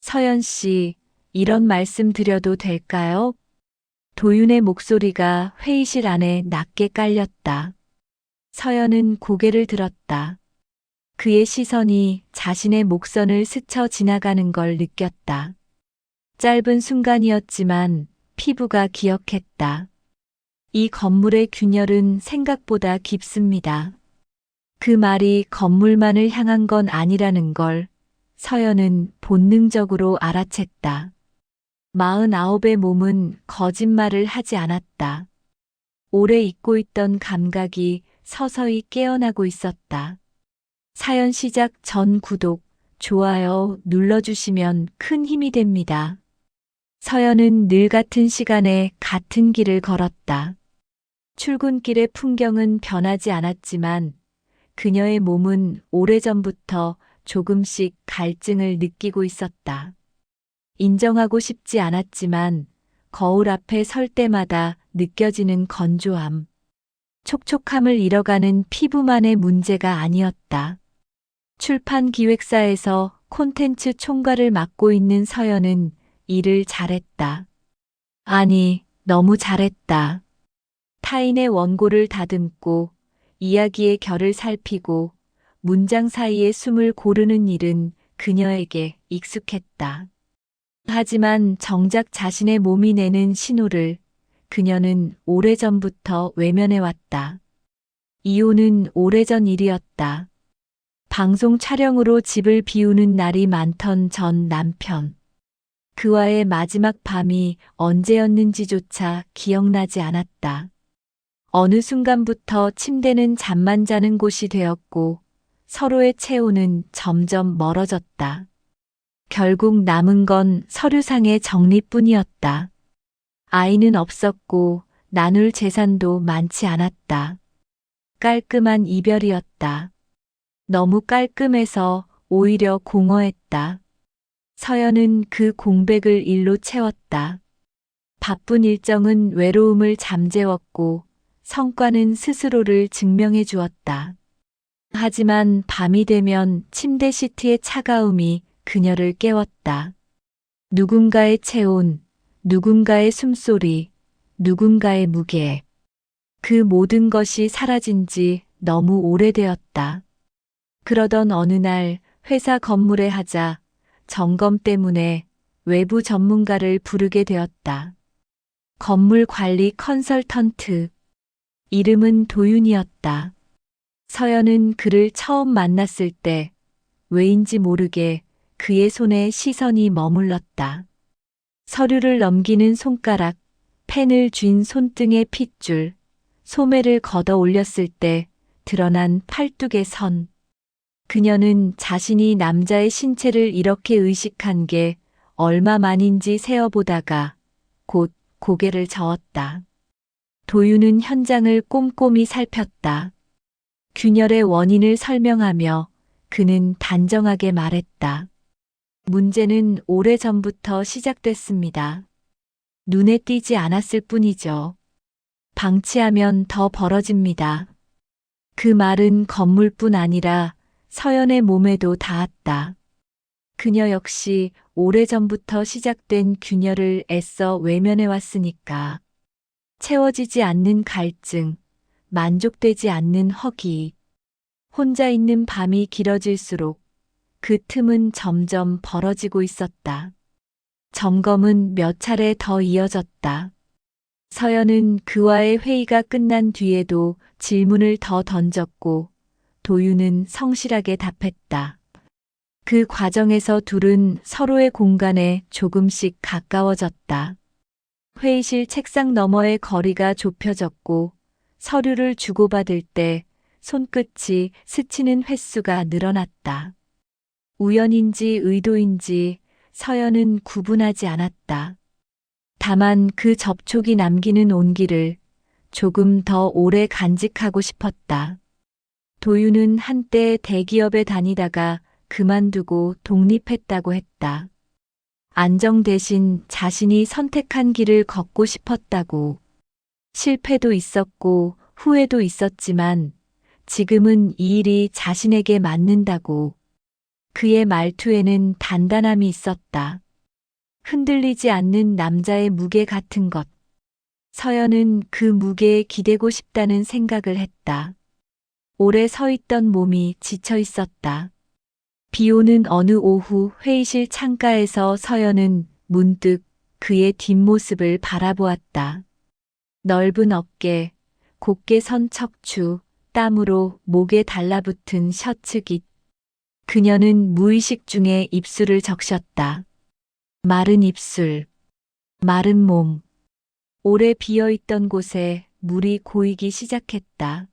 서연 씨, 이런 말씀 드려도 될까요? 도윤의 목소리가 회의실 안에 낮게 깔렸다. 서연은 고개를 들었다. 그의 시선이 자신의 목선을 스쳐 지나가는 걸 느꼈다. 짧은 순간이었지만 피부가 기억했다. 이 건물의 균열은 생각보다 깊습니다. 그 말이 건물만을 향한 건 아니라는 걸 서연은 본능적으로 알아챘다. 49의 몸은 거짓말을 하지 않았다. 오래 잊고 있던 감각이 서서히 깨어나고 있었다. 사연 시작 전 구독, 좋아요 눌러주시면 큰 힘이 됩니다. 서연은 늘 같은 시간에 같은 길을 걸었다. 출근길의 풍경은 변하지 않았지만 그녀의 몸은 오래전부터 조금씩 갈증을 느끼고 있었다. 인정하고 싶지 않았지만 거울 앞에 설 때마다 느껴지는 건조함, 촉촉함을 잃어가는 피부만의 문제가 아니었다. 출판 기획사에서 콘텐츠 총괄을 맡고 있는 서연은 일을 잘했다. 아니, 너무 잘했다. 타인의 원고를 다듬고 이야기의 결을 살피고 문장 사이에 숨을 고르는 일은 그녀에게 익숙했다. 하지만 정작 자신의 몸이 내는 신호를 그녀는 오래전부터 외면해왔다. 이혼은 오래전 일이었다. 방송 촬영으로 집을 비우는 날이 많던 전 남편. 그와의 마지막 밤이 언제였는지조차 기억나지 않았다. 어느 순간부터 침대는 잠만 자는 곳이 되었고 서로의 체온은 점점 멀어졌다. 결국 남은 건 서류상의 정리뿐이었다. 아이는 없었고 나눌 재산도 많지 않았다. 깔끔한 이별이었다. 너무 깔끔해서 오히려 공허했다. 서연은 그 공백을 일로 채웠다. 바쁜 일정은 외로움을 잠재웠고 성과는 스스로를 증명해 주었다. 하지만 밤이 되면 침대 시트의 차가움이 그녀를 깨웠다. 누군가의 체온, 누군가의 숨소리, 누군가의 무게. 그 모든 것이 사라진 지 너무 오래되었다. 그러던 어느 날 회사 건물에 하자 점검 때문에 외부 전문가를 부르게 되었다. 건물 관리 컨설턴트. 이름은 도윤이었다. 서연은 그를 처음 만났을 때 왜인지 모르게 그의 손에 시선이 머물렀다. 서류를 넘기는 손가락, 펜을 쥔 손등의 핏줄, 소매를 걷어 올렸을 때 드러난 팔뚝의 선. 그녀는 자신이 남자의 신체를 이렇게 의식한 게 얼마 만인지 세어보다가 곧 고개를 저었다. 도윤은 현장을 꼼꼼히 살폈다. 균열의 원인을 설명하며 그는 단정하게 말했다. 문제는 오래전부터 시작됐습니다. 눈에 띄지 않았을 뿐이죠. 방치하면 더 벌어집니다. 그 말은 건물뿐 아니라 서연의 몸에도 닿았다. 그녀 역시 오래전부터 시작된 균열을 애써 외면해왔으니까. 채워지지 않는 갈증, 만족되지 않는 허기. 혼자 있는 밤이 길어질수록 그 틈은 점점 벌어지고 있었다. 점검은 몇 차례 더 이어졌다. 서연은 그와의 회의가 끝난 뒤에도 질문을 더 던졌고 도윤은 성실하게 답했다. 그 과정에서 둘은 서로의 공간에 조금씩 가까워졌다. 회의실 책상 너머의 거리가 좁혀졌고 서류를 주고받을 때 손끝이 스치는 횟수가 늘어났다. 우연인지 의도인지 서연은 구분하지 않았다. 다만 그 접촉이 남기는 온기를 조금 더 오래 간직하고 싶었다. 도윤은 한때 대기업에 다니다가 그만두고 독립했다고 했다. 안정 대신 자신이 선택한 길을 걷고 싶었다고. 실패도 있었고 후회도 있었지만 지금은 이 일이 자신에게 맞는다고. 그의 말투에는 단단함이 있었다. 흔들리지 않는 남자의 무게 같은 것. 서연은 그 무게에 기대고 싶다는 생각을 했다. 오래 서 있던 몸이 지쳐 있었다. 비 오는 어느 오후 회의실 창가에서 서연은 문득 그의 뒷모습을 바라보았다. 넓은 어깨, 곧게 선 척추, 땀으로 목에 달라붙은 셔츠깃. 그녀는 무의식 중에 입술을 적셨다. 마른 입술, 마른 몸. 오래 비어있던 곳에 물이 고이기 시작했다.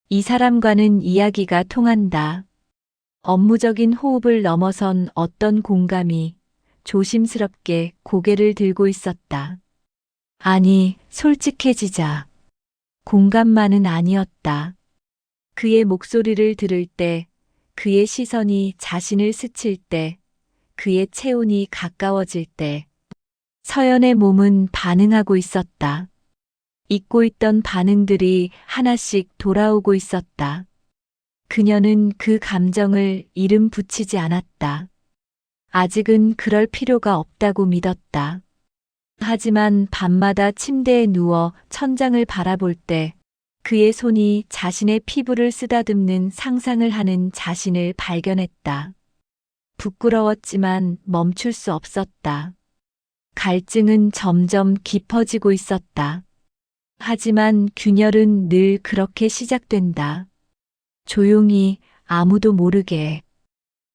이 사람과는 이야기가 통한다. 업무적인 호흡을 넘어선 어떤 공감이 조심스럽게 고개를 들고 있었다. 아니, 솔직해지자. 공감만은 아니었다. 그의 목소리를 들을 때, 그의 시선이 자신을 스칠 때, 그의 체온이 가까워질 때, 서연의 몸은 반응하고 있었다. 잊고 있던 반응들이 하나씩 돌아오고 있었다. 그녀는 그 감정을 이름 붙이지 않았다. 아직은 그럴 필요가 없다고 믿었다. 하지만 밤마다 침대에 누워 천장을 바라볼 때 그의 손이 자신의 피부를 쓰다듬는 상상을 하는 자신을 발견했다. 부끄러웠지만 멈출 수 없었다. 갈증은 점점 깊어지고 있었다. 하지만 균열은 늘 그렇게 시작된다. 조용히 아무도 모르게.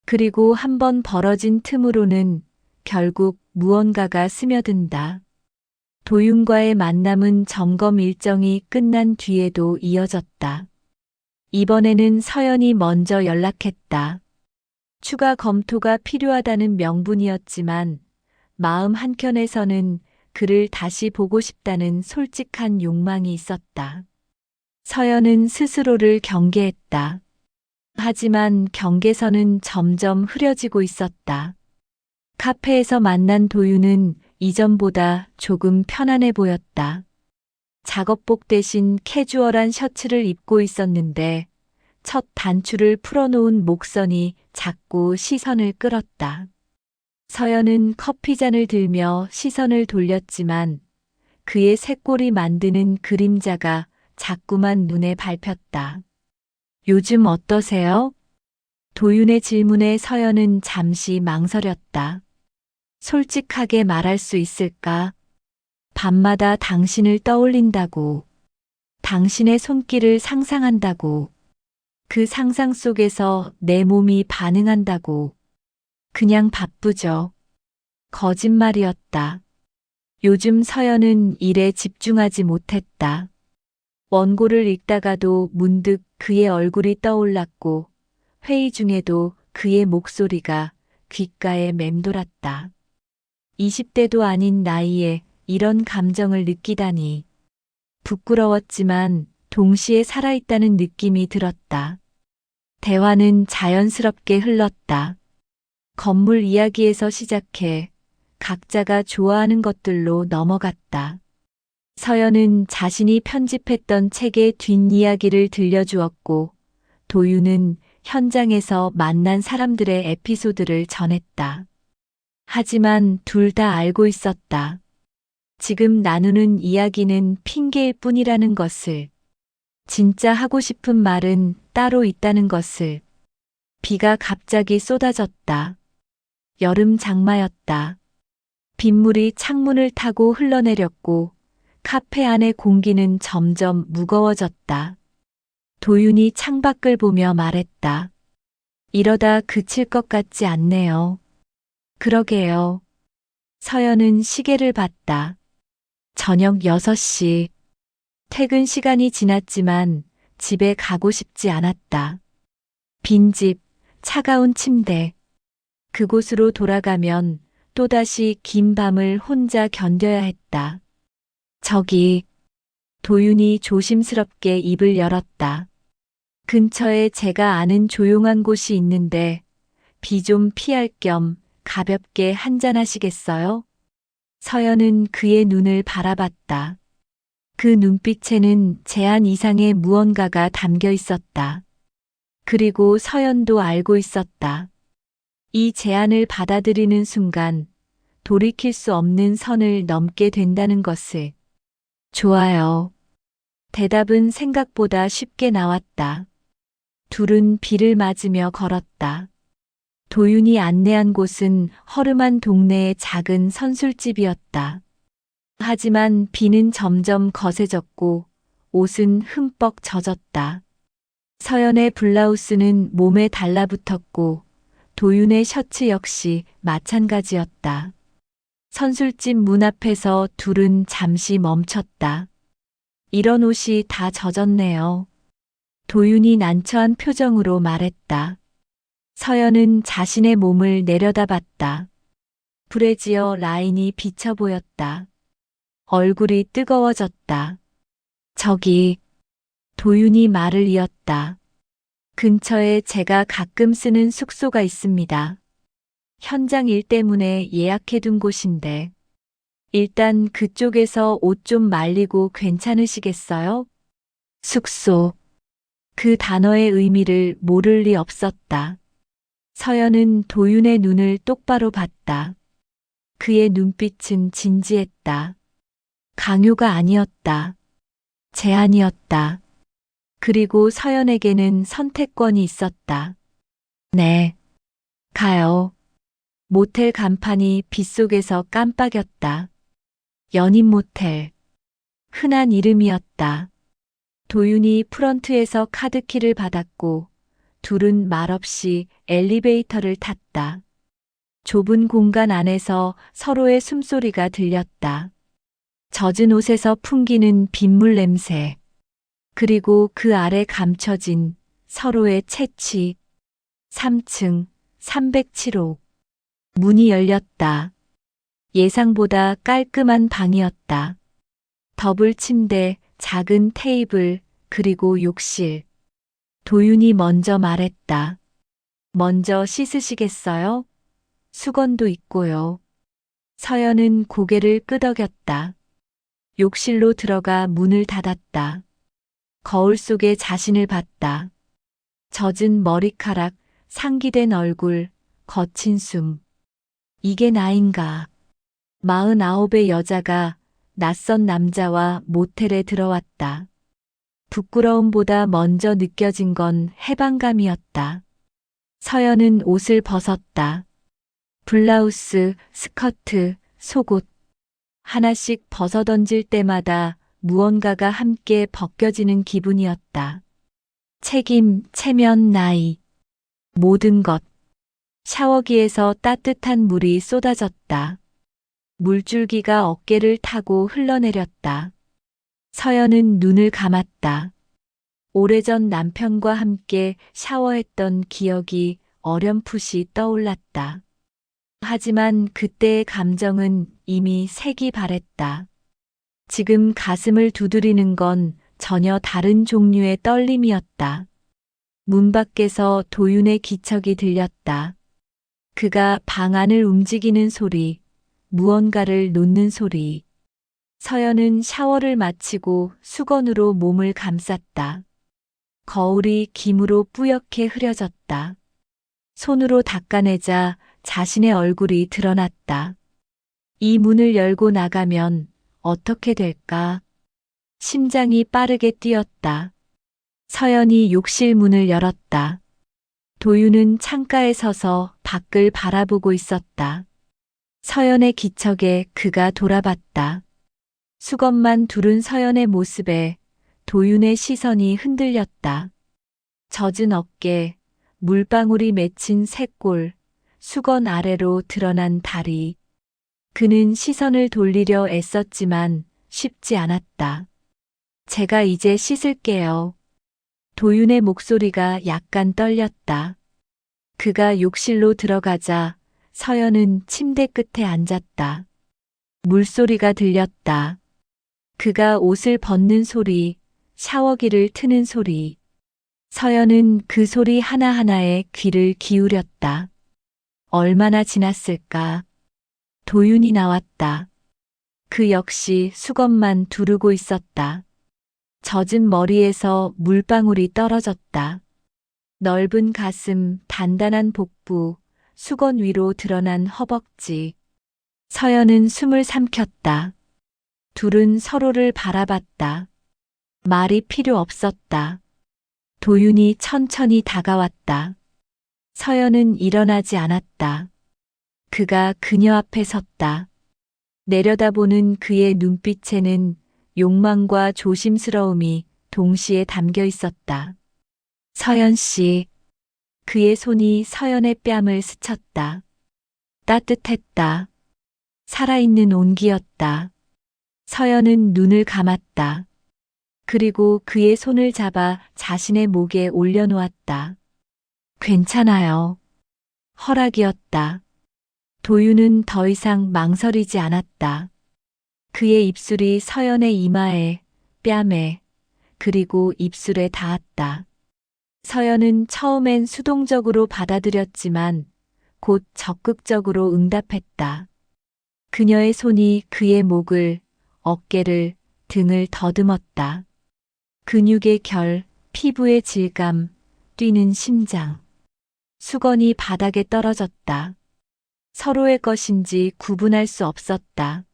그리고 한번 벌어진 틈으로는 결국 무언가가 스며든다. 도윤과의 만남은 점검 일정이 끝난 뒤에도 이어졌다. 이번에는 서연이 먼저 연락했다. 추가 검토가 필요하다는 명분이었지만 마음 한켠에서는 그를 다시 보고 싶다는 솔직한 욕망이 있었다. 서연은 스스로를 경계했다. 하지만 경계선은 점점 흐려지고 있었다. 카페에서 만난 도윤은 이전보다 조금 편안해 보였다. 작업복 대신 캐주얼한 셔츠를 입고 있었는데 첫 단추를 풀어놓은 목선이 자꾸 시선을 끌었다. 서연은 커피잔을 들며 시선을 돌렸지만 그의 새꼴이 만드는 그림자가 자꾸만 눈에 밟혔다. 요즘 어떠세요? 도윤의 질문에 서연은 잠시 망설였다. 솔직하게 말할 수 있을까? 밤마다 당신을 떠올린다고. 당신의 손길을 상상한다고. 그 상상 속에서 내 몸이 반응한다고. 그냥 바쁘죠. 거짓말이었다. 요즘 서연은 일에 집중하지 못했다. 원고를 읽다가도 문득 그의 얼굴이 떠올랐고 회의 중에도 그의 목소리가 귓가에 맴돌았다. 20대도 아닌 나이에 이런 감정을 느끼다니. 부끄러웠지만 동시에 살아있다는 느낌이 들었다. 대화는 자연스럽게 흘렀다. 건물 이야기에서 시작해 각자가 좋아하는 것들로 넘어갔다. 서연은 자신이 편집했던 책의 뒷이야기를 들려주었고 도윤은 현장에서 만난 사람들의 에피소드를 전했다. 하지만 둘 다 알고 있었다. 지금 나누는 이야기는 핑계일 뿐이라는 것을. 진짜 하고 싶은 말은 따로 있다는 것을. 비가 갑자기 쏟아졌다. 여름 장마였다. 빗물이 창문을 타고 흘러내렸고 카페 안의 공기는 점점 무거워졌다. 도윤이 창밖을 보며 말했다. 이러다 그칠 것 같지 않네요. 그러게요. 서연은 시계를 봤다. 저녁 6시. 퇴근 시간이 지났지만 집에 가고 싶지 않았다. 빈집, 차가운 침대. 그곳으로 돌아가면 또다시 긴 밤을 혼자 견뎌야 했다. 저기, 도윤이 조심스럽게 입을 열었다. 근처에 제가 아는 조용한 곳이 있는데 비 좀 피할 겸 가볍게 한잔하시겠어요? 서연은 그의 눈을 바라봤다. 그 눈빛에는 제한 이상의 무언가가 담겨 있었다. 그리고 서연도 알고 있었다. 이 제안을 받아들이는 순간 돌이킬 수 없는 선을 넘게 된다는 것을. 좋아요. 대답은 생각보다 쉽게 나왔다. 둘은 비를 맞으며 걸었다. 도윤이 안내한 곳은 허름한 동네의 작은 선술집이었다. 하지만 비는 점점 거세졌고 옷은 흠뻑 젖었다. 서연의 블라우스는 몸에 달라붙었고 도윤의 셔츠 역시 마찬가지였다. 선술집 문 앞에서 둘은 잠시 멈췄다. 이런 옷이 다 젖었네요. 도윤이 난처한 표정으로 말했다. 서연은 자신의 몸을 내려다봤다. 브래지어 라인이 비쳐 보였다. 얼굴이 뜨거워졌다. 저기, 도윤이 말을 이었다. 근처에 제가 가끔 쓰는 숙소가 있습니다. 현장 일 때문에 예약해둔 곳인데, 일단 그쪽에서 옷 좀 말리고 괜찮으시겠어요? 숙소. 그 단어의 의미를 모를 리 없었다. 서연은 도윤의 눈을 똑바로 봤다. 그의 눈빛은 진지했다. 강요가 아니었다. 제안이었다. 그리고 서연에게는 선택권이 있었다. 네. 가요. 모텔 간판이 빗속에서 깜빡였다. 연인 모텔. 흔한 이름이었다. 도윤이 프런트에서 카드키를 받았고 둘은 말없이 엘리베이터를 탔다. 좁은 공간 안에서 서로의 숨소리가 들렸다. 젖은 옷에서 풍기는 빗물 냄새. 그리고 그 아래 감춰진 서로의 채취. 3층 307호. 문이 열렸다. 예상보다 깔끔한 방이었다. 더블 침대, 작은 테이블, 그리고 욕실. 도윤이 먼저 말했다. 먼저 씻으시겠어요? 수건도 있고요. 서연은 고개를 끄덕였다. 욕실로 들어가 문을 닫았다. 거울 속에 자신을 봤다. 젖은 머리카락, 상기된 얼굴, 거친 숨. 이게 나인가? 49의 여자가 낯선 남자와 모텔에 들어왔다. 부끄러움보다 먼저 느껴진 건 해방감이었다. 서연은 옷을 벗었다. 블라우스, 스커트, 속옷. 하나씩 벗어던질 때마다 무언가가 함께 벗겨지는 기분이었다. 책임, 체면, 나이. 모든 것. 샤워기에서 따뜻한 물이 쏟아졌다. 물줄기가 어깨를 타고 흘러내렸다. 서연은 눈을 감았다. 오래전 남편과 함께 샤워했던 기억이 어렴풋이 떠올랐다. 하지만 그때의 감정은 이미 색이 바랬다. 지금 가슴을 두드리는 건 전혀 다른 종류의 떨림이었다. 문 밖에서 도윤의 기척이 들렸다. 그가 방 안을 움직이는 소리, 무언가를 놓는 소리. 서연은 샤워를 마치고 수건으로 몸을 감쌌다. 거울이 김으로 뿌옇게 흐려졌다. 손으로 닦아내자 자신의 얼굴이 드러났다. 이 문을 열고 나가면 어떻게 될까? 심장이 빠르게 뛰었다. 서연이 욕실 문을 열었다. 도윤은 창가에 서서 밖을 바라보고 있었다. 서연의 기척에 그가 돌아봤다. 수건만 두른 서연의 모습에 도윤의 시선이 흔들렸다. 젖은 어깨, 물방울이 맺힌 쇳골, 수건 아래로 드러난 다리. 그는 시선을 돌리려 애썼지만 쉽지 않았다. 제가 이제 씻을게요. 도윤의 목소리가 약간 떨렸다. 그가 욕실로 들어가자 서연은 침대 끝에 앉았다. 물소리가 들렸다. 그가 옷을 벗는 소리, 샤워기를 트는 소리. 서연은 그 소리 하나하나에 귀를 기울였다. 얼마나 지났을까? 도윤이 나왔다. 그 역시 수건만 두르고 있었다. 젖은 머리에서 물방울이 떨어졌다. 넓은 가슴, 단단한 복부, 수건 위로 드러난 허벅지. 서연은 숨을 삼켰다. 둘은 서로를 바라봤다. 말이 필요 없었다. 도윤이 천천히 다가왔다. 서연은 일어나지 않았다. 그가 그녀 앞에 섰다. 내려다보는 그의 눈빛에는 욕망과 조심스러움이 동시에 담겨 있었다. 서연 씨. 그의 손이 서연의 뺨을 스쳤다. 따뜻했다. 살아있는 온기였다. 서연은 눈을 감았다. 그리고 그의 손을 잡아 자신의 목에 올려놓았다. 괜찮아요. 허락이었다. 도윤은 더 이상 망설이지 않았다. 그의 입술이 서연의 이마에, 뺨에, 그리고 입술에 닿았다. 서연은 처음엔 수동적으로 받아들였지만 곧 적극적으로 응답했다. 그녀의 손이 그의 목을, 어깨를, 등을 더듬었다. 근육의 결, 피부의 질감, 뛰는 심장. 수건이 바닥에 떨어졌다. 서로의 것인지 구분할 수 없었다.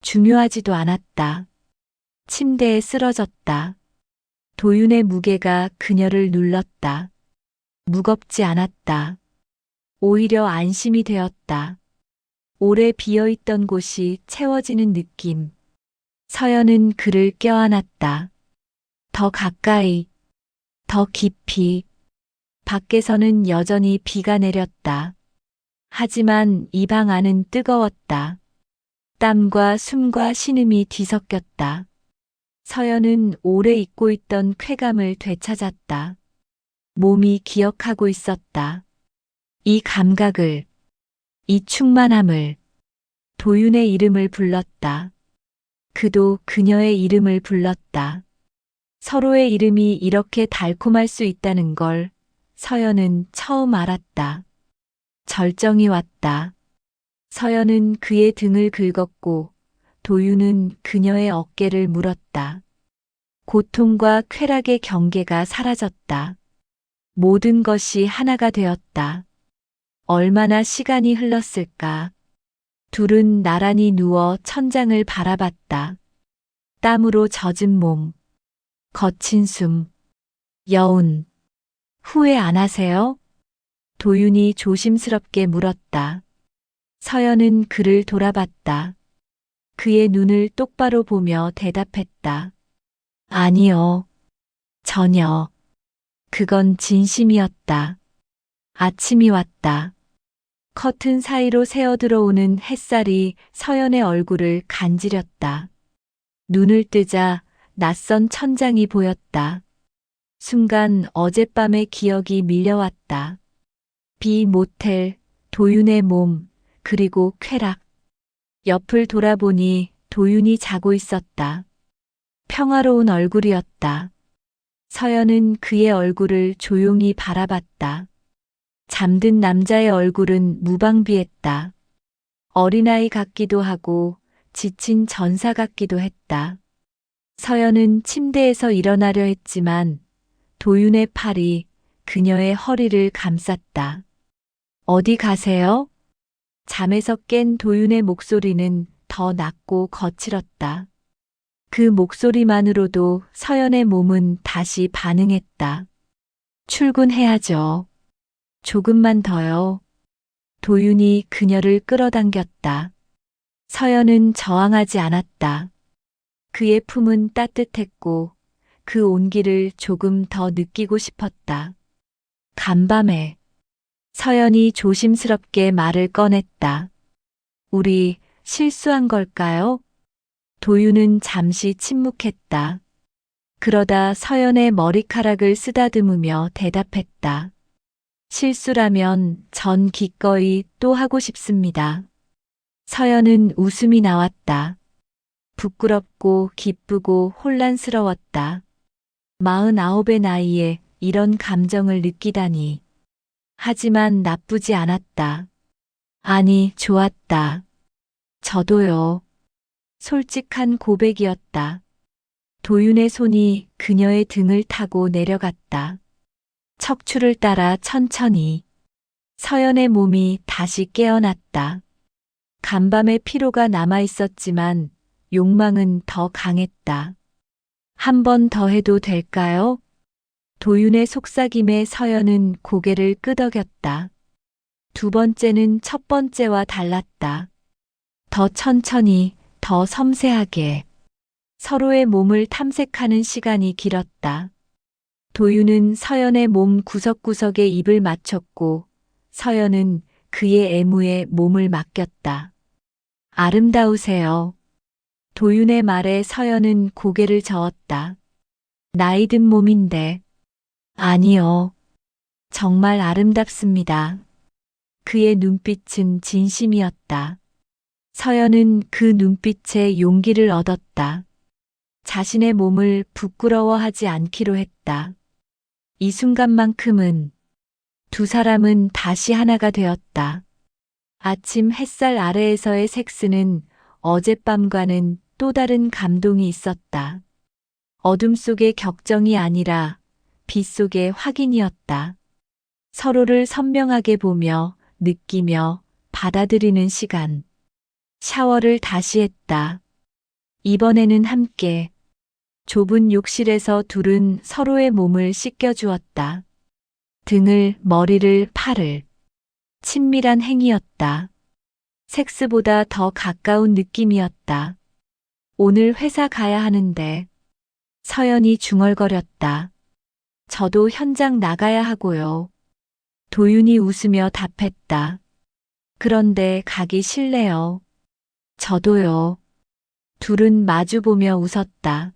중요하지도 않았다. 침대에 쓰러졌다. 도윤의 무게가 그녀를 눌렀다. 무겁지 않았다. 오히려 안심이 되었다. 오래 비어있던 곳이 채워지는 느낌. 서연은 그를 껴안았다. 더 가까이, 더 깊이. 밖에서는 여전히 비가 내렸다. 하지만 이 방 안은 뜨거웠다. 땀과 숨과 신음이 뒤섞였다. 서연은 오래 잊고 있던 쾌감을 되찾았다. 몸이 기억하고 있었다. 이 감각을, 이 충만함을. 도윤의 이름을 불렀다. 그도 그녀의 이름을 불렀다. 서로의 이름이 이렇게 달콤할 수 있다는 걸 서연은 처음 알았다. 절정이 왔다. 서연은 그의 등을 긁었고 도윤은 그녀의 어깨를 물었다. 고통과 쾌락의 경계가 사라졌다. 모든 것이 하나가 되었다. 얼마나 시간이 흘렀을까. 둘은 나란히 누워 천장을 바라봤다. 땀으로 젖은 몸, 거친 숨, 여운. 후회 안 하세요? 도윤이 조심스럽게 물었다. 서연은 그를 돌아봤다. 그의 눈을 똑바로 보며 대답했다. 아니요. 전혀. 그건 진심이었다. 아침이 왔다. 커튼 사이로 새어들어오는 햇살이 서연의 얼굴을 간지렸다. 눈을 뜨자 낯선 천장이 보였다. 순간 어젯밤의 기억이 밀려왔다. 비, 모텔, 도윤의 몸, 그리고 쾌락. 옆을 돌아보니 도윤이 자고 있었다. 평화로운 얼굴이었다. 서연은 그의 얼굴을 조용히 바라봤다. 잠든 남자의 얼굴은 무방비했다. 어린아이 같기도 하고 지친 전사 같기도 했다. 서연은 침대에서 일어나려 했지만 도윤의 팔이 그녀의 허리를 감쌌다. 어디 가세요? 잠에서 깬 도윤의 목소리는 더 낮고 거칠었다. 그 목소리만으로도 서연의 몸은 다시 반응했다. 출근해야죠. 조금만 더요. 도윤이 그녀를 끌어당겼다. 서연은 저항하지 않았다. 그의 품은 따뜻했고 그 온기를 조금 더 느끼고 싶었다. 간밤에 서연이 조심스럽게 말을 꺼냈다. 우리 실수한 걸까요? 도윤은 잠시 침묵했다. 그러다 서연의 머리카락을 쓰다듬으며 대답했다. 실수라면 전 기꺼이 또 하고 싶습니다. 서연은 웃음이 나왔다. 부끄럽고 기쁘고 혼란스러웠다. 49의 나이에 이런 감정을 느끼다니. 하지만 나쁘지 않았다. 아니, 좋았다. 저도요. 솔직한 고백이었다. 도윤의 손이 그녀의 등을 타고 내려갔다. 척추를 따라 천천히. 서연의 몸이 다시 깨어났다. 간밤의 피로가 남아 있었지만 욕망은 더 강했다. 한 번 더 해도 될까요? 도윤의 속삭임에 서연은 고개를 끄덕였다. 두 번째는 첫 번째와 달랐다. 더 천천히, 더 섬세하게. 서로의 몸을 탐색하는 시간이 길었다. 도윤은 서연의 몸 구석구석에 입을 맞췄고 서연은 그의 애무에 몸을 맡겼다. 아름다우세요. 도윤의 말에 서연은 고개를 저었다. 나이 든 몸인데. 아니요. 정말 아름답습니다. 그의 눈빛은 진심이었다. 서연은 그 눈빛에 용기를 얻었다. 자신의 몸을 부끄러워하지 않기로 했다. 이 순간만큼은 두 사람은 다시 하나가 되었다. 아침 햇살 아래에서의 섹스는 어젯밤과는 또 다른 감동이 있었다. 어둠 속의 격정이 아니라 빛 속의 확인이었다. 서로를 선명하게 보며 느끼며 받아들이는 시간. 샤워를 다시 했다. 이번에는 함께. 좁은 욕실에서 둘은 서로의 몸을 씻겨주었다. 등을, 머리를, 팔을. 친밀한 행위였다. 섹스보다 더 가까운 느낌이었다. 오늘 회사 가야 하는데. 서연이 중얼거렸다. 저도 현장 나가야 하고요. 도윤이 웃으며 답했다. 그런데 가기 싫네요. 저도요. 둘은 마주보며 웃었다.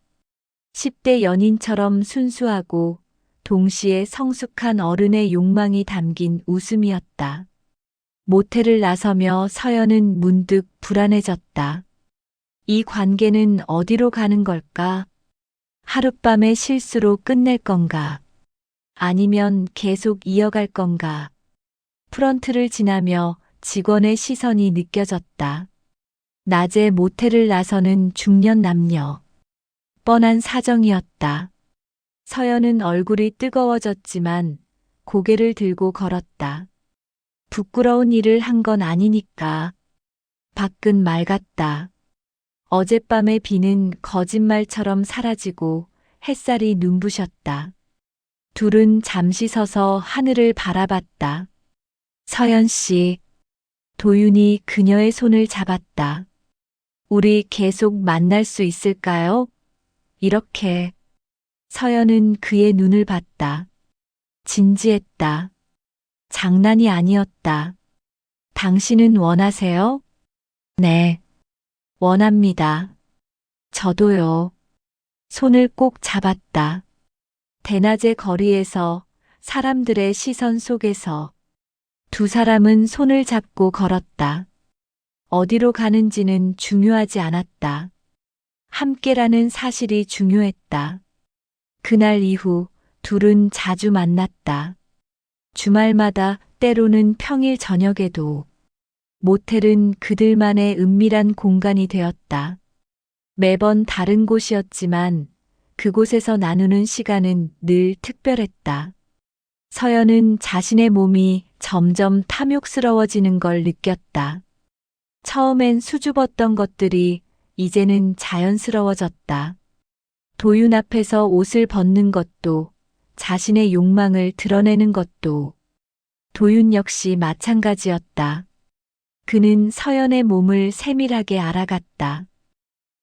10대 연인처럼 순수하고 동시에 성숙한 어른의 욕망이 담긴 웃음이었다. 모텔을 나서며 서연은 문득 불안해졌다. 이 관계는 어디로 가는 걸까? 하룻밤의 실수로 끝낼 건가? 아니면 계속 이어갈 건가? 프런트를 지나며 직원의 시선이 느껴졌다. 낮에 모텔을 나서는 중년 남녀. 뻔한 사정이었다. 서연은 얼굴이 뜨거워졌지만 고개를 들고 걸었다. 부끄러운 일을 한 건 아니니까. 밖은 맑았다. 어젯밤의 비는 거짓말처럼 사라지고 햇살이 눈부셨다. 둘은 잠시 서서 하늘을 바라봤다. 서연 씨. 도윤이 그녀의 손을 잡았다. 우리 계속 만날 수 있을까요? 이렇게. 서연은 그의 눈을 봤다. 진지했다. 장난이 아니었다. 당신은 원하세요? 네. 원합니다. 저도요. 손을 꼭 잡았다. 대낮의 거리에서 사람들의 시선 속에서 두 사람은 손을 잡고 걸었다. 어디로 가는지는 중요하지 않았다. 함께라는 사실이 중요했다. 그날 이후 둘은 자주 만났다. 주말마다 때로는 평일 저녁에도. 모텔은 그들만의 은밀한 공간이 되었다. 매번 다른 곳이었지만 그곳에서 나누는 시간은 늘 특별했다. 서연은 자신의 몸이 점점 탐욕스러워지는 걸 느꼈다. 처음엔 수줍었던 것들이 이제는 자연스러워졌다. 도윤 앞에서 옷을 벗는 것도, 자신의 욕망을 드러내는 것도. 도윤 역시 마찬가지였다. 그는 서연의 몸을 세밀하게 알아갔다.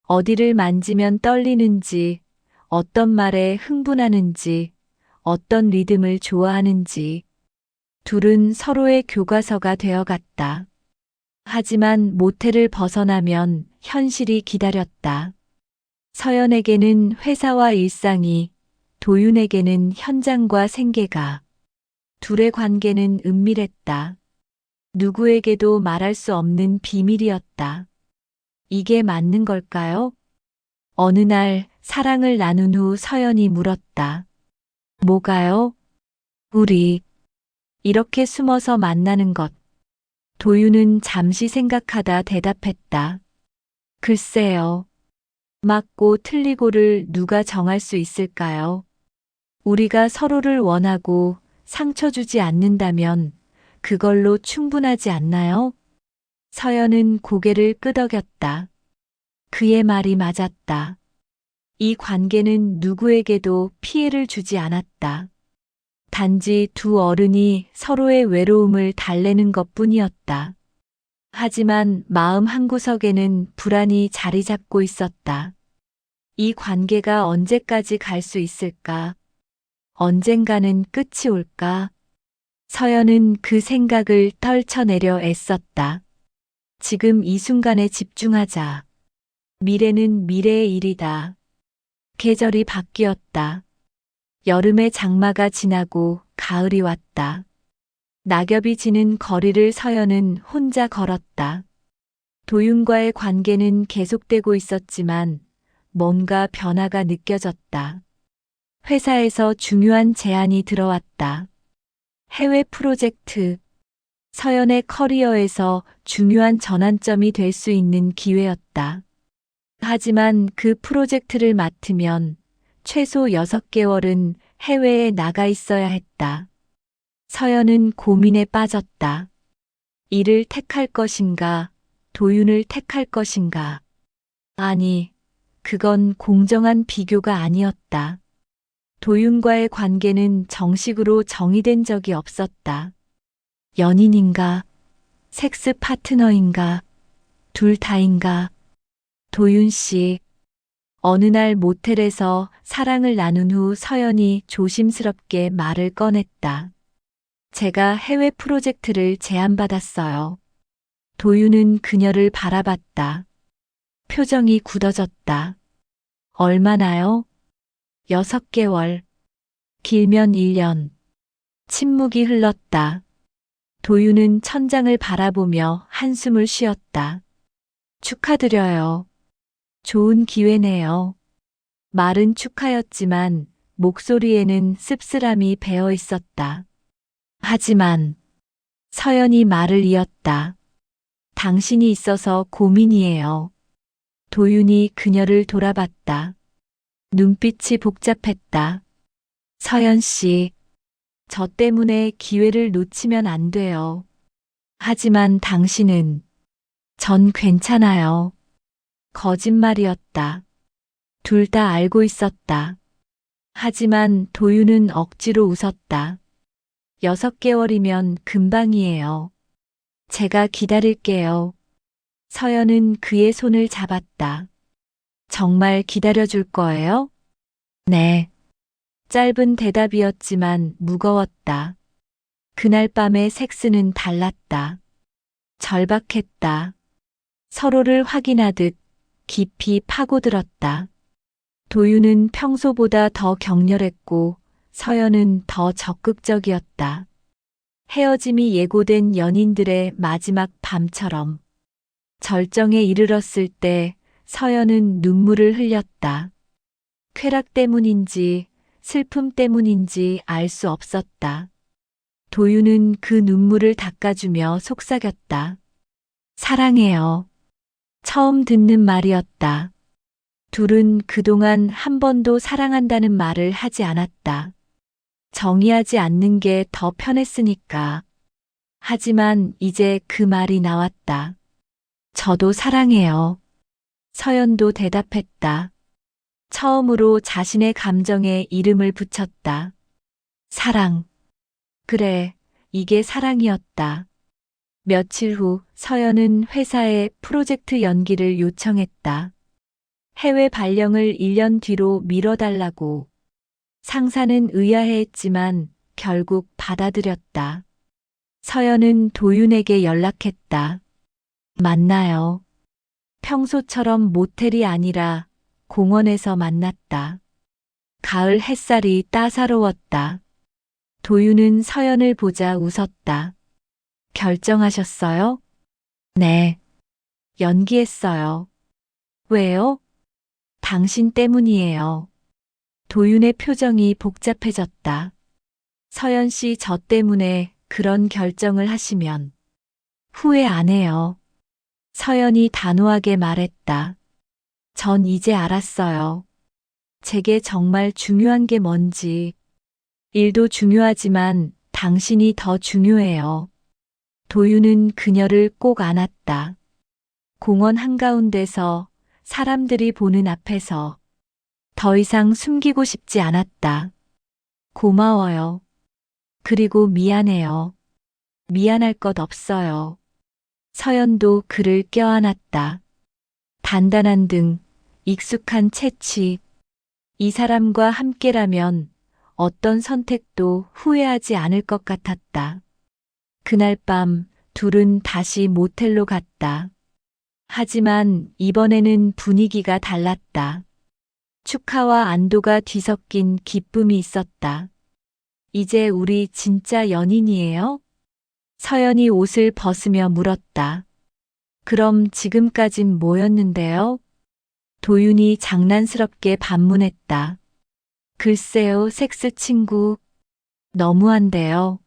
어디를 만지면 떨리는지, 어떤 말에 흥분하는지, 어떤 리듬을 좋아하는지. 둘은 서로의 교과서가 되어갔다. 하지만 모텔을 벗어나면 현실이 기다렸다. 서연에게는 회사와 일상이, 도윤에게는 현장과 생계가. 둘의 관계는 은밀했다. 누구에게도 말할 수 없는 비밀이었다. 이게 맞는 걸까요? 어느 날 사랑을 나눈 후 서연이 물었다. 뭐가요? 우리 이렇게 숨어서 만나는 것. 도윤은 잠시 생각하다 대답했다. 글쎄요. 맞고 틀리고를 누가 정할 수 있을까요? 우리가 서로를 원하고 상처 주지 않는다면 그걸로 충분하지 않나요? 서연은 고개를 끄덕였다. 그의 말이 맞았다. 이 관계는 누구에게도 피해를 주지 않았다. 단지 두 어른이 서로의 외로움을 달래는 것뿐이었다. 하지만 마음 한구석에는 불안이 자리 잡고 있었다. 이 관계가 언제까지 갈 수 있을까? 언젠가는 끝이 올까? 서연은 그 생각을 떨쳐내려 애썼다. 지금 이 순간에 집중하자. 미래는 미래의 일이다. 계절이 바뀌었다. 여름의 장마가 지나고 가을이 왔다. 낙엽이 지는 거리를 서연은 혼자 걸었다. 도윤과의 관계는 계속되고 있었지만 뭔가 변화가 느껴졌다. 회사에서 중요한 제안이 들어왔다. 해외 프로젝트. 서연의 커리어에서 중요한 전환점이 될 수 있는 기회였다. 하지만 그 프로젝트를 맡으면 최소 6개월은 해외에 나가 있어야 했다. 서연은 고민에 빠졌다. 이를 택할 것인가, 도윤을 택할 것인가. 아니, 그건 공정한 비교가 아니었다. 도윤과의 관계는 정식으로 정의된 적이 없었다. 연인인가, 섹스 파트너인가, 둘 다인가. 도윤 씨, 어느 날 모텔에서 사랑을 나눈 후 서연이 조심스럽게 말을 꺼냈다. 제가 해외 프로젝트를 제안받았어요. 도윤은 그녀를 바라봤다. 표정이 굳어졌다. 얼마나요? 6개월. 길면 1년. 침묵이 흘렀다. 도윤은 천장을 바라보며 한숨을 쉬었다. 축하드려요. 좋은 기회네요. 말은 축하였지만 목소리에는 씁쓸함이 배어 있었다. 하지만 서연이 말을 이었다. 당신이 있어서 고민이에요. 도윤이 그녀를 돌아봤다. 눈빛이 복잡했다. 서연 씨, 저 때문에 기회를 놓치면 안 돼요. 하지만 당신은, 전 괜찮아요. 거짓말이었다. 둘 다 알고 있었다. 하지만 도윤은 억지로 웃었다. 6개월이면 금방이에요. 제가 기다릴게요. 서연은 그의 손을 잡았다. 정말 기다려줄 거예요? 네. 짧은 대답이었지만 무거웠다. 그날 밤의 섹스는 달랐다. 절박했다. 서로를 확인하듯 깊이 파고들었다. 도윤은 평소보다 더 격렬했고 서연은 더 적극적이었다. 헤어짐이 예고된 연인들의 마지막 밤처럼. 절정에 이르렀을 때 서연은 눈물을 흘렸다. 쾌락 때문인지 슬픔 때문인지 알 수 없었다. 도윤은 그 눈물을 닦아주며 속삭였다. 사랑해요. 처음 듣는 말이었다. 둘은 그동안 한 번도 사랑한다는 말을 하지 않았다. 정의하지 않는 게 더 편했으니까. 하지만 이제 그 말이 나왔다. 저도 사랑해요. 서연도 대답했다. 처음으로 자신의 감정에 이름을 붙였다. 사랑. 그래, 이게 사랑이었다. 며칠 후 서연은 회사에 프로젝트 연기를 요청했다. 해외 발령을 1년 뒤로 미뤄달라고. 상사는 의아해했지만 결국 받아들였다. 서연은 도윤에게 연락했다. 만나요. 평소처럼 모텔이 아니라 공원에서 만났다. 가을 햇살이 따사로웠다. 도윤은 서연을 보자 웃었다. 결정하셨어요? 네. 연기했어요. 왜요? 당신 때문이에요. 도윤의 표정이 복잡해졌다. 서연 씨 저 때문에 그런 결정을 하시면 후회 안 해요. 서연이 단호하게 말했다. 전 이제 알았어요. 제게 정말 중요한 게 뭔지. 일도 중요하지만 당신이 더 중요해요. 도윤은 그녀를 꼭 안았다. 공원 한가운데서 사람들이 보는 앞에서 더 이상 숨기고 싶지 않았다. 고마워요. 그리고 미안해요. 미안할 것 없어요. 서연도 그를 껴안았다. 단단한 등, 익숙한 채취. 이 사람과 함께라면 어떤 선택도 후회하지 않을 것 같았다. 그날 밤 둘은 다시 모텔로 갔다. 하지만 이번에는 분위기가 달랐다. 축하와 안도가 뒤섞인 기쁨이 있었다. 이제 우리 진짜 연인이에요? 서연이 옷을 벗으며 물었다. 그럼 지금까진 뭐였는데요? 도윤이 장난스럽게 반문했다. 글쎄요, 섹스 친구. 너무한데요.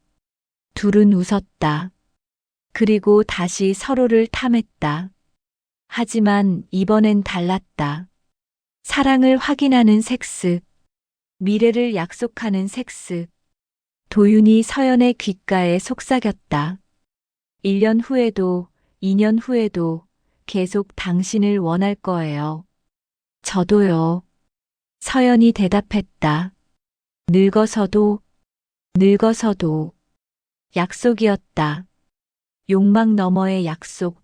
둘은 웃었다. 그리고 다시 서로를 탐했다. 하지만 이번엔 달랐다. 사랑을 확인하는 섹스. 미래를 약속하는 섹스. 도윤이 서연의 귓가에 속삭였다. 1년 후에도, 2년 후에도 계속 당신을 원할 거예요. 저도요. 서연이 대답했다. 늙어서도, 늙어서도. 약속이었다. 욕망 너머의 약속.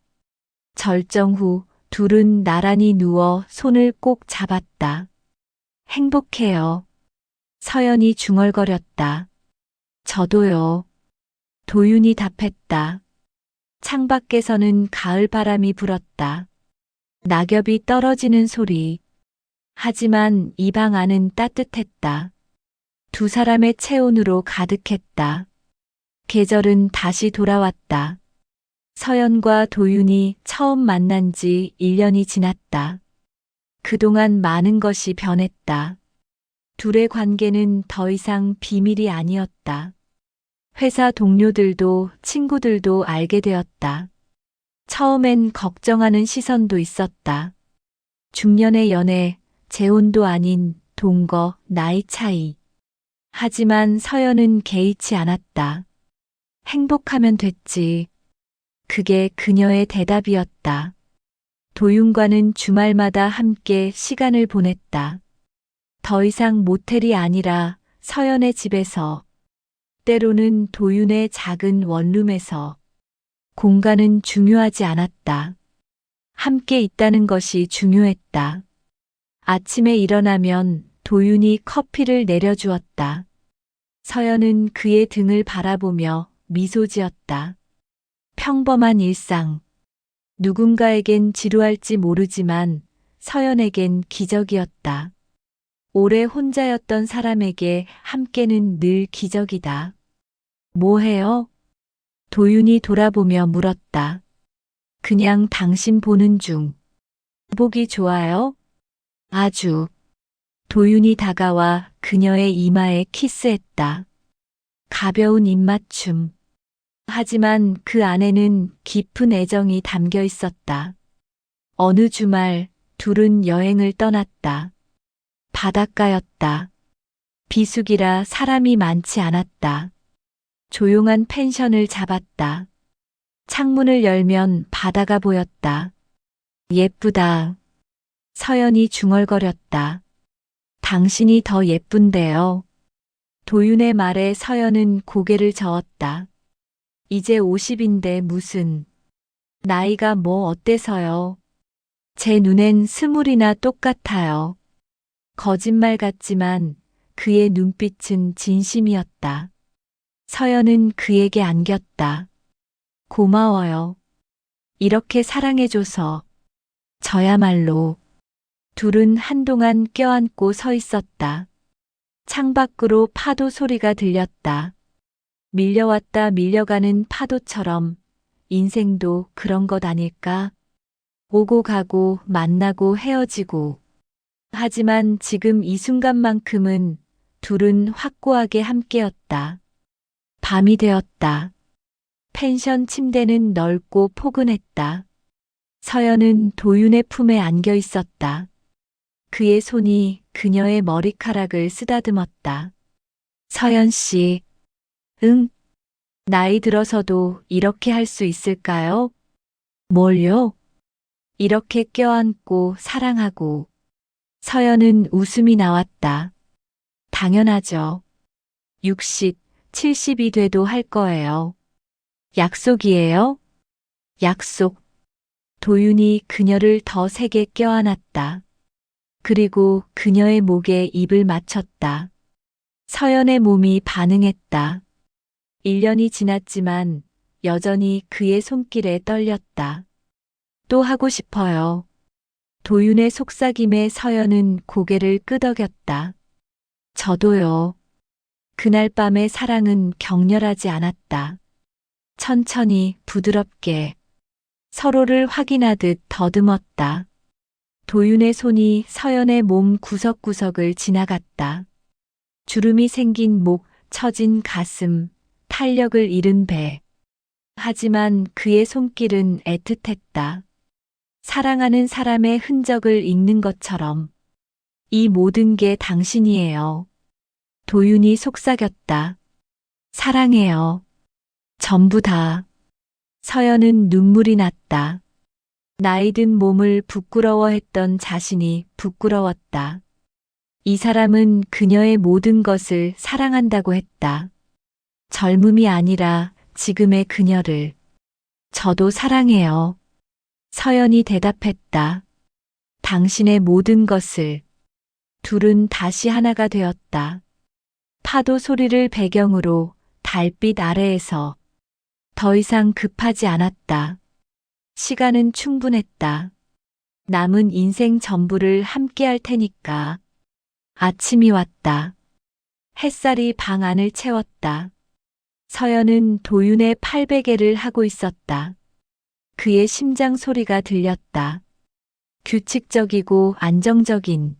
절정 후 둘은 나란히 누워 손을 꼭 잡았다. 행복해요. 서연이 중얼거렸다. 저도요. 도윤이 답했다. 창밖에서는 가을 바람이 불었다. 낙엽이 떨어지는 소리. 하지만 이 방 안은 따뜻했다. 두 사람의 체온으로 가득했다. 계절은 다시 돌아왔다. 서연과 도윤이 처음 만난 지 1년이 지났다. 그동안 많은 것이 변했다. 둘의 관계는 더 이상 비밀이 아니었다. 회사 동료들도 친구들도 알게 되었다. 처음엔 걱정하는 시선도 있었다. 중년의 연애, 재혼도 아닌 동거, 나이 차이. 하지만 서연은 개의치 않았다. 행복하면 됐지. 그게 그녀의 대답이었다. 도윤과는 주말마다 함께 시간을 보냈다. 더 이상 모텔이 아니라 서연의 집에서, 때로는 도윤의 작은 원룸에서. 공간은 중요하지 않았다. 함께 있다는 것이 중요했다. 아침에 일어나면 도윤이 커피를 내려주었다. 서연은 그의 등을 바라보며 미소 지었다. 평범한 일상. 누군가에겐 지루할지 모르지만 서연에겐 기적이었다. 오래 혼자였던 사람에게 함께는 늘 기적이다. 뭐 해요? 도윤이 돌아보며 물었다. 그냥 당신 보는 중. 보기 좋아요? 아주. 도윤이 다가와 그녀의 이마에 키스했다. 가벼운 입맞춤. 하지만 그 안에는 깊은 애정이 담겨 있었다. 어느 주말 둘은 여행을 떠났다. 바닷가였다. 비수기라 사람이 많지 않았다. 조용한 펜션을 잡았다. 창문을 열면 바다가 보였다. 예쁘다. 서연이 중얼거렸다. 당신이 더 예쁜데요. 도윤의 말에 서연은 고개를 저었다. 이제 50인데 무슨. 나이가 뭐 어때서요? 제 눈엔 20이나 똑같아요. 거짓말 같지만 그의 눈빛은 진심이었다. 서연은 그에게 안겼다. 고마워요. 이렇게 사랑해줘서. 저야말로. 둘은 한동안 껴안고 서 있었다. 창밖으로 파도 소리가 들렸다. 밀려왔다 밀려가는 파도처럼 인생도 그런 것 아닐까? 오고 가고 만나고 헤어지고. 하지만 지금 이 순간만큼은 둘은 확고하게 함께였다. 밤이 되었다. 펜션 침대는 넓고 포근했다. 서연은 도윤의 품에 안겨 있었다. 그의 손이 그녀의 머리카락을 쓰다듬었다. 서연 씨. 응. 나이 들어서도 이렇게 할 수 있을까요? 뭘요? 이렇게 껴안고 사랑하고. 서연은 웃음이 나왔다. 당연하죠. 60, 70이 돼도 할 거예요. 약속이에요? 약속. 도윤이 그녀를 더 세게 껴안았다. 그리고 그녀의 목에 입을 맞췄다. 서연의 몸이 반응했다. 1년이 지났지만 여전히 그의 손길에 떨렸다. 또 하고 싶어요. 도윤의 속삭임에 서연은 고개를 끄덕였다. 저도요. 그날 밤의 사랑은 격렬하지 않았다. 천천히 부드럽게 서로를 확인하듯 더듬었다. 도윤의 손이 서연의 몸 구석구석을 지나갔다. 주름이 생긴 목, 처진 가슴, 탄력을 잃은 배. 하지만 그의 손길은 애틋했다. 사랑하는 사람의 흔적을 읽는 것처럼. 이 모든 게 당신이에요. 도윤이 속삭였다. 사랑해요. 전부 다. 서연은 눈물이 났다. 나이든 몸을 부끄러워했던 자신이 부끄러웠다. 이 사람은 그녀의 모든 것을 사랑한다고 했다. 젊음이 아니라 지금의 그녀를. 저도 사랑해요. 서연이 대답했다. 당신의 모든 것을. 둘은 다시 하나가 되었다. 파도 소리를 배경으로 달빛 아래에서 더 이상 급하지 않았다. 시간은 충분했다. 남은 인생 전부를 함께 할 테니까. 아침이 왔다. 햇살이 방 안을 채웠다. 서연은 도윤의 팔베개를 하고 있었다. 그의 심장 소리가 들렸다. 규칙적이고 안정적인.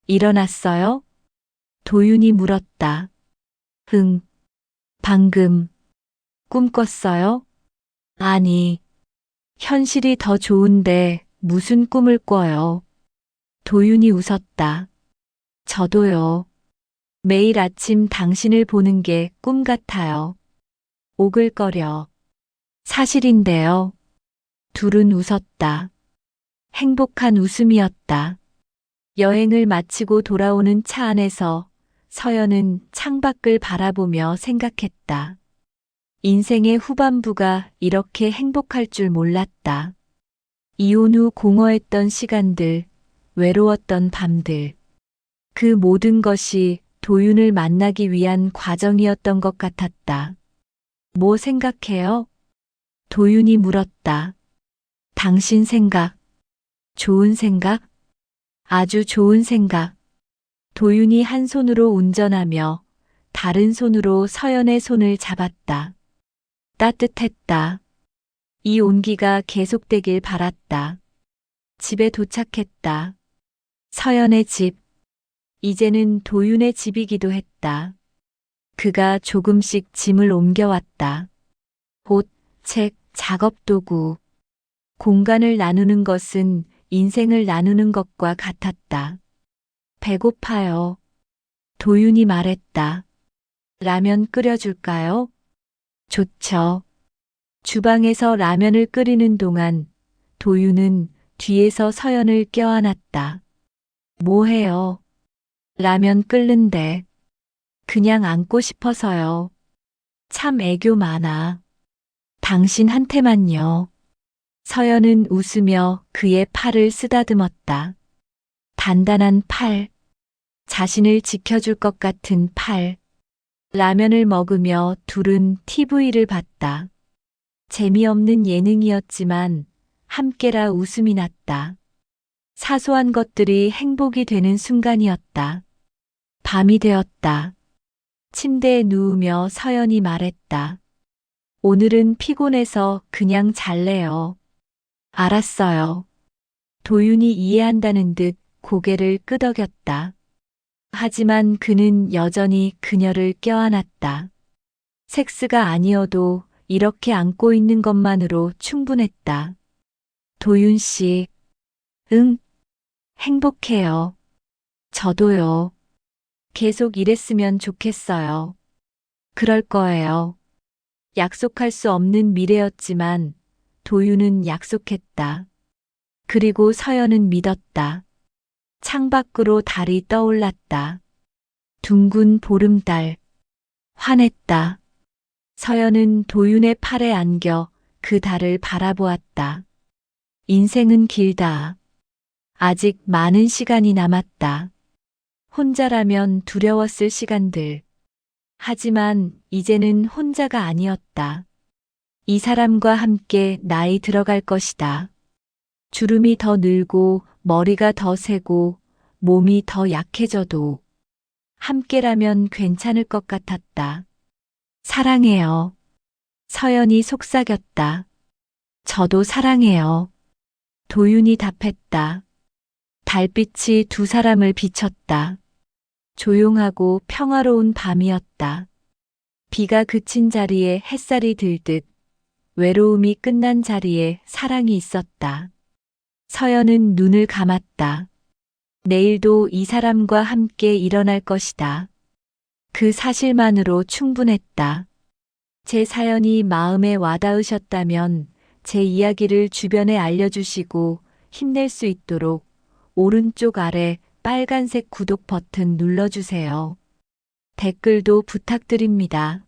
일어났어요? 도윤이 물었다. 응. 방금. 꿈 꿨어요? 아니. 현실이 더 좋은데 무슨 꿈을 꿔요? 도윤이 웃었다. 저도요. 매일 아침 당신을 보는 게 꿈 같아요. 오글거려. 사실인데요. 둘은 웃었다. 행복한 웃음이었다. 여행을 마치고 돌아오는 차 안에서 서연은 창밖을 바라보며 생각했다. 인생의 후반부가 이렇게 행복할 줄 몰랐다. 이혼 후 공허했던 시간들, 외로웠던 밤들. 그 모든 것이 도윤을 만나기 위한 과정이었던 것 같았다. 뭐 생각해요? 도윤이 물었다. 당신 생각. 좋은 생각? 아주 좋은 생각. 도윤이 한 손으로 운전하며 다른 손으로 서연의 손을 잡았다. 따뜻했다. 이 온기가 계속되길 바랐다. 집에 도착했다. 서연의 집. 이제는 도윤의 집이기도 했다. 그가 조금씩 짐을 옮겨왔다. 옷, 책, 작업도구. 공간을 나누는 것은 인생을 나누는 것과 같았다. 배고파요. 도윤이 말했다. 라면 끓여줄까요? 좋죠. 주방에서 라면을 끓이는 동안 도윤은 뒤에서 서연을 껴안았다. 뭐 해요? 라면 끓는데. 그냥 안고 싶어서요. 참 애교 많아. 당신한테만요. 서연은 웃으며 그의 팔을 쓰다듬었다. 단단한 팔. 자신을 지켜줄 것 같은 팔. 라면을 먹으며 둘은 TV를 봤다. 재미없는 예능이었지만 함께라 웃음이 났다. 사소한 것들이 행복이 되는 순간이었다. 밤이 되었다. 침대에 누우며 서연이 말했다. 오늘은 피곤해서 그냥 잘래요. 알았어요. 도윤이 이해한다는 듯 고개를 끄덕였다. 하지만 그는 여전히 그녀를 껴안았다. 섹스가 아니어도 이렇게 안고 있는 것만으로 충분했다. 도윤 씨, 응, 행복해요. 저도요. 계속 이랬으면 좋겠어요. 그럴 거예요. 약속할 수 없는 미래였지만 도윤은 약속했다. 그리고 서연은 믿었다. 창밖으로 달이 떠올랐다. 둥근 보름달. 환했다. 서연은 도윤의 팔에 안겨 그 달을 바라보았다. 인생은 길다. 아직 많은 시간이 남았다. 혼자라면 두려웠을 시간들. 하지만 이제는 혼자가 아니었다. 이 사람과 함께 나이 들어갈 것이다. 주름이 더 늘고 머리가 더 새고 몸이 더 약해져도 함께라면 괜찮을 것 같았다. 사랑해요. 서연이 속삭였다. 저도 사랑해요. 도윤이 답했다. 달빛이 두 사람을 비췄다. 조용하고 평화로운 밤이었다. 비가 그친 자리에 햇살이 들듯 외로움이 끝난 자리에 사랑이 있었다. 서연은 눈을 감았다. 내일도 이 사람과 함께 일어날 것이다. 그 사실만으로 충분했다. 제 사연이 마음에 와닿으셨다면 제 이야기를 주변에 알려주시고 힘낼 수 있도록 오른쪽 아래 빨간색 구독 버튼 눌러주세요. 댓글도 부탁드립니다.